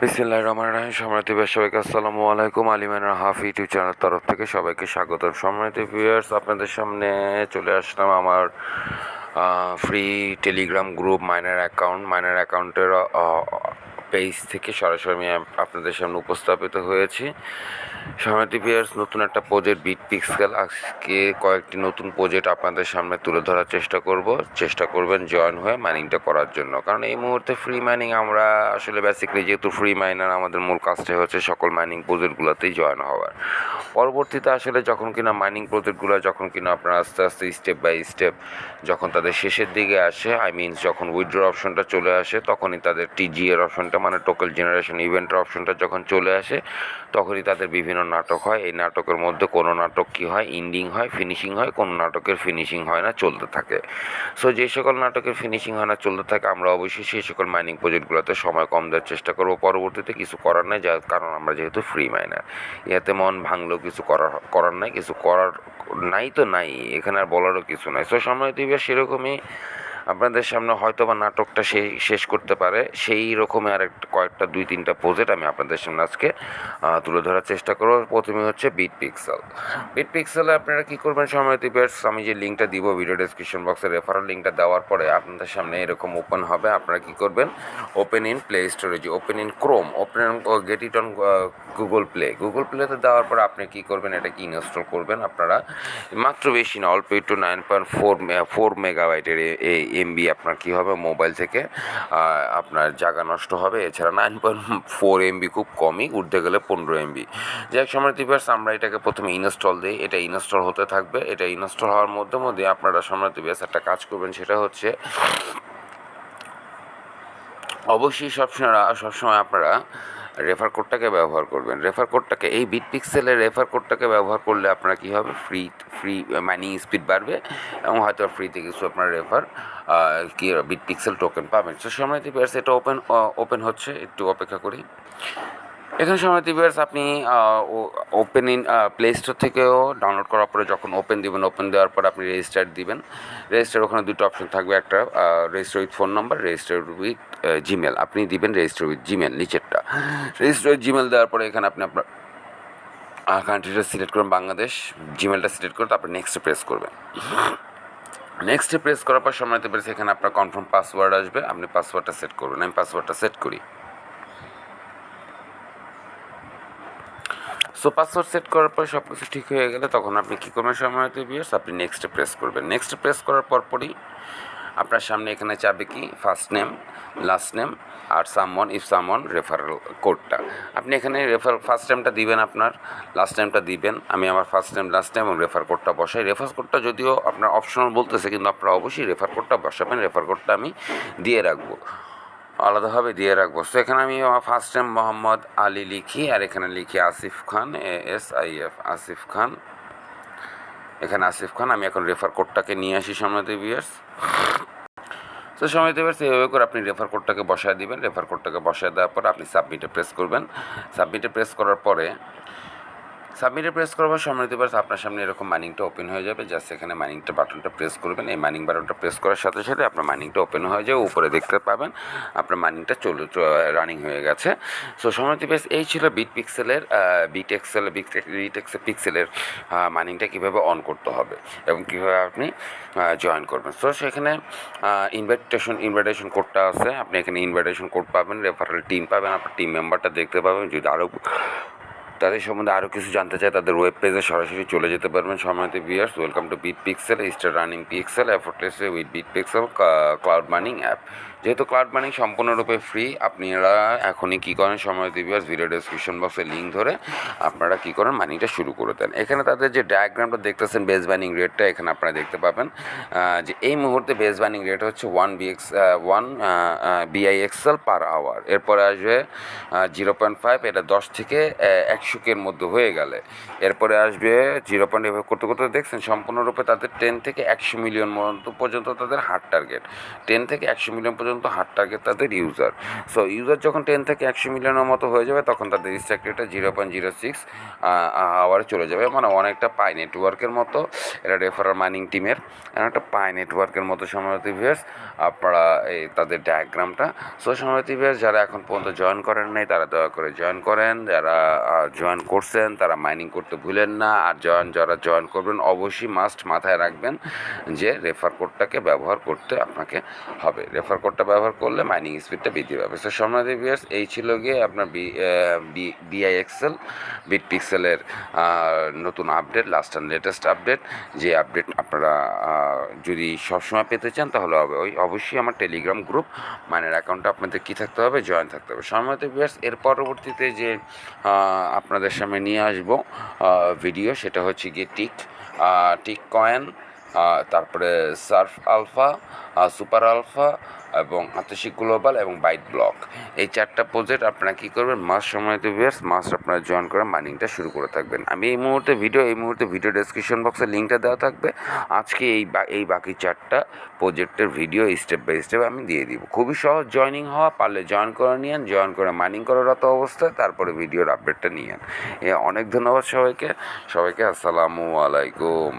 বিসমিল্লাহির রহমানির রহিম। সম্মানিত ভিউয়ার্স, সবাইকে আসসালামু আলাইকুম। আলিমানের হাফ ইউটিউব চ্যানেল তরফ থেকে সবাইকে স্বাগতম। সম্মানিত ভিউয়ার্স, আপনাদের সামনে চলে আসলাম আমার ফ্রি টেলিগ্রাম গ্রুপ মাইনার অ্যাকাউন্টের পেজ থেকে সরাসরি আমি আপনাদের সামনে উপস্থাপিত হয়েছি। সম্মানিত ভিউয়ার্স, নতুন একটা প্রজেক্ট বিট পিক্সেল, আজকে কয়েকটি নতুন প্রজেক্ট আপনাদের সামনে তুলে ধরার চেষ্টা করবেন জয়েন হয়ে মাইনিংটা করার জন্য। কারণ এই মুহূর্তে ফ্রি মাইনিং আমরা আসলে বেসিক্যালি যেহেতু ফ্রি মাইনার, আমাদের মূল কাজটাই হচ্ছে সকল মাইনিং প্রজেক্টগুলোতেই জয়েন হওয়ার। পরবর্তীতে আসলে যখন কিনা মাইনিং প্রজেক্টগুলো যখন কিনা আপনার আস্তে আস্তে স্টেপ বাই স্টেপ যখন তাদের শেষের দিকে আসে, যখন উইথড্র অপশনটা চলে আসে, তখনই তাদের টিজি এর অপশনটা মানে টোকেন জেনারেশন ইভেন্টের অপশনটা যখন চলে আসে, তখনই তাদের বিভিন্ন নাটক হয়। এই নাটকের মধ্যে কোনো নাটক কী হয়, ইন্ডিং হয়, ফিনিশিং হয়, কোনো নাটকের ফিনিশিং হয় না, চলতে থাকে। সো যে সকল নাটকের ফিনিশিং হয় না, চলতে থাকে, আমরা অবশ্যই সেই সকল মাইনিং প্রজেক্টগুলোতে সময় কম দেওয়ার চেষ্টা করব। পরবর্তীতে কিছু করার নাই, যার কারণ আমরা যেহেতু ফ্রি মাইনার, ইয়াতে মন ভাঙলেও কিছু করার নাই, কিছু করার নাই তো নাই, এখানে আর বলারও কিছু নাই। সো সময় দিবে সেরকমই আপনাদের সামনে হয়তো বা নাটকটা শেষ করতে পারে, সেই রকমের আর কয়েকটা 2-3টা প্রজেক্ট আমি আপনাদের সামনে আজকে তুলে ধরার চেষ্টা করব। প্রথমে হচ্ছে বিট পিক্সেলে আপনারা কী করবেন সময় দিবে, আমি যে লিঙ্কটা দিব ভিডিও ডেসক্রিপশন বক্সে, রেফারেল লিঙ্কটা দেওয়ার পরে আপনাদের সামনে এরকম ওপেন হবে। আপনারা কী করবেন, open in play storage, open in Chrome, get it on Google প্লেতে দেওয়ার পর আপনি কী করবেন, এটাকে ইনস্টল করবেন। আপনারা মাত্র বেশি না, অল্প একটু 9.4 মেগাবাইটের এমবি আপনার কী হবে, মোবাইল থেকে আপনার জায়গা নষ্ট হবে। এছাড়া 9.4 এমবি খুব কমই, উঠতে গেলে 15 এমবি। যাই সময় দিবার্স, আমরা এটাকে প্রথমে ইনস্টল দিই, এটা ইনস্টল হতে থাকবে। এটা ইনস্টল হওয়ার মধ্যে আপনারা সময় দিবার্স একটা কাজ করবেন, সেটা হচ্ছে অবশ্যই সবসময় আপনারা রেফার কোডটাকে ব্যবহার করবেন। রেফার কোডটাকে, এই বিট পিক্সেলের রেফার কোডটাকে ব্যবহার করলে আপনারা কী হবে, ফ্রি মাইনিং স্পিড বাড়বে এবং হয়তো ফ্রিতে কিছু আপনার বিট পিক্সেল টোকেন পাবেন। সো সময় দিবার্স, এটা ওপেন হচ্ছে, একটু অপেক্ষা করি। এখানে সময় দিবার্স, আপনি ওপেন ইন প্লে স্টোর থেকেও ডাউনলোড করার পরে যখন ওপেন দেওয়ার পর আপনি রেজিস্টার দিবেন। ওখানে দুটো অপশন থাকবে, একটা register with phone number, register with Gmail. আপনি দিবেন রেজিস্টার উইথ জিমেল, নিচেরটা রেজিস্টার উইথ জিমেল দেওয়ার পরে এখানে আপনি আপনার কান্ট্রিটা সিলেক্ট করবেন, বাংলাদেশ, জিমেলটা সিলেক্ট করে তারপর নেক্সটে প্রেস করবেন। নেক্সটে প্রেস করার পর সময় দিবার্স, এখানে আপনার কনফার্ম পাসওয়ার্ড আসবে, আপনি পাসওয়ার্ডটা সেট করবেন। আমি পাসওয়ার্ডটা সেট করি। সো পাসওয়ার্ড সেট করার পর সব কিছু ঠিক হয়ে গেলে তখন আপনি কী করবেন সময় ভিউয়ার্স, আপনি নেক্সটে প্রেস করবেন। নেক্সটে প্রেস করার পরই আপনার সামনে এখানে চাবে কি, ফার্স্ট নেম, লাস্ট নেম আর সামওয়ান রেফারেল কোডটা। আপনি এখানে ফার্স্ট নেমটা দিবেন, আপনার লাস্ট নেমটা দিবেন। আমি আমার ফার্স্ট নেম, লাস্ট নেম এবং রেফার কোডটা বসাই। রেফার কোডটা যদিও আপনার অপশনাল বলতেছে, কিন্তু আপনারা অবশ্যই রেফার কোডটা বসাবেন। রেফার কোডটা আমি দিয়ে রাখবো, আলাদাভাবে দিয়ে রাখবো। সো এখানে আমি আমার ফার্স্ট নেম মোহাম্মদ আলী লিখি, আর এখানে লিখি আসিফ খান, ASIF, আসিফ খান। এখানে আসিফ খান। আমি এখন রেফার কোডটাকে নিয়ে আসি সম্মানিত ভিউয়ার্স। সো সম্মানিত ভিউয়ার্স, এইভাবে করে আপনি রেফার কোডটাকে বসায় দিবেন। রেফার কোডটাকে বসায় দেওয়ার পর আপনি সাবমিটে প্রেস করবেন। সাবমিটে প্রেস করার পরে সম্মানিত ভিউয়ার্স, আপনার সামনে এরকম মাইনিংটা ওপেন হয়ে যাবে। জাস্ট এখানে মাইনিংটা বাটনটা প্রেস করবেন। এই মাইনিং বাটনটা প্রেস করার সাথে সাথে আপনার মাইনিংটা ওপেন হয়ে যাবে। উপরে দেখতে পাবেন আপনার মাইনিংটা রানিং হয়ে গেছে। সো সম্মানিত ভিউয়ার্স, এই ছিল বিট পিক্সেলের মাইনিংটা কীভাবে অন করতে হবে এবং কীভাবে আপনি জয়েন করবেন। সো সেখানে ইনভাইটেশন কোডটা আছে, আপনি এখানে ইনভাইটেশন কোড পাবেন, রেফারেল টিম পাবেন, আপনার টিম মেম্বারটা দেখতে পাবেন। যদি আরও তাদের সম্বন্ধে আরও কিছু জানতে চায়, তাদের ওয়েব পেজে সরাসরি চলে যেতে পারবেন। সম্মানিত viewers, welcome to Bit Pixel, star running pixel effortlessly with Bit Pixel cloud mining app. যেহেতু ক্লাউড মাইনিং সম্পূর্ণরূপে ফ্রি, আপনারা এখনই কী করেন সম্মানিত ভিউয়ার্স, ভিডিও ডেসক্রিপশন বক্সে লিঙ্ক ধরে আপনারা কী করেন, মাইনিংটা শুরু করে দেন। এখানে তাদের যে ডায়াগ্রামটা দেখতেছেন, বেস মাইনিং রেটটা এখানে আপনারা দেখতে পাবেন যে এই মুহূর্তে বেস মাইনিং রেট হচ্ছে 1 BIXL পার আওয়ার। এরপরে আসবে 0.5, এটা 10 থেকে 100-এর মধ্যে হয়ে গেলে এরপরে আসবে 0.5 করতে করতে দেখছেন সম্পূর্ণরূপে তাদের 10 থেকে 100 মিলিয়ন পর্যন্ত তাদের হার্ড টার্গেট। 10 থেকে 100 মিলিয়ন পর্যন্ত পর্যন্ত হার্ড টার্গেট তাদের ইউজার। সো ইউজার যখন 10 থেকে 100 মিলিয়নের মতো হয়ে যাবে তখন তাদের স্ট্রাইক রেটটা 0.06 আওয়ারে চলে যাবে, মানে অনেকটা পাই নেটওয়ার্কের মতো। এটা রেফারাল মাইনিং টিমের একটা পাই নেটওয়ার্কের মতো সম্মানিত ভিউয়ার্স, আপনারা এই তাদের ডায়াগ্রামটা। সো সম্মানিত ভিউয়ার্স, যারা এখন পর্যন্ত জয়েন করেন নাই তারা দয়া করে জয়েন করেন, যারা জয়েন করছেন তারা মাইনিং করতে ভুলেন না, আর যারা জয়েন করবেন অবশ্যই মাস্ট মাথায় রাখবেন যে রেফার কোডটাকে ব্যবহার করতে আপনাকে হবে। রেফার কোডটা ব্যবহার করলে মাইনিং স্পিডটা বৃদ্ধি পাবে। সো সম্মানিত ভিউয়ার্স, এই ছিল গিয়ে আপনার বিআইএক্সএল বিট পিক্সেলের নতুন update, last and latest update. যে আপডেট আপনারা যদি সবসময় পেতে চান তাহলে অবশ্যই আমার টেলিগ্রাম গ্রুপ মাইনের অ্যাকাউন্টে আপনাদের কী থাকতে হবে, জয়েন থাকতে হবে। সম্মানিত ভিউয়ার্স, এর পরবর্তীতে যে আপনাদের সামনে নিয়ে আসবো ভিডিও, সেটা হচ্ছে গিয়ে টিক কয়েন, তারপরে সার্ফ আলফা, সুপার আলফা এবং আতসিক গ্লোবাল এবং বাইট ব্লক। এই 4টা প্রজেক্ট আপনারা কী করবেন, সম্মানিত ভিউয়ার্স, আপনারা জয়েন করে মাইনিংটা শুরু করে থাকবেন। আমি এই মুহূর্তে ভিডিও ডেসক্রিপশন বক্সে লিঙ্কটা দেওয়া থাকবে। আজকে এই বাকি 4টা প্রজেক্টের ভিডিও স্টেপ বাই স্টেপ আমি দিয়ে দিব। খুবই সহজ জয়েনিং হওয়া, পারলে জয়েন করে নিয়েন, জয়েন করে মাইনিং করারত অবস্থায় তারপরে ভিডিওর আপডেটটা নিয়েন। অনেক ধন্যবাদ সবাইকে। আসসালামু আলাইকুম।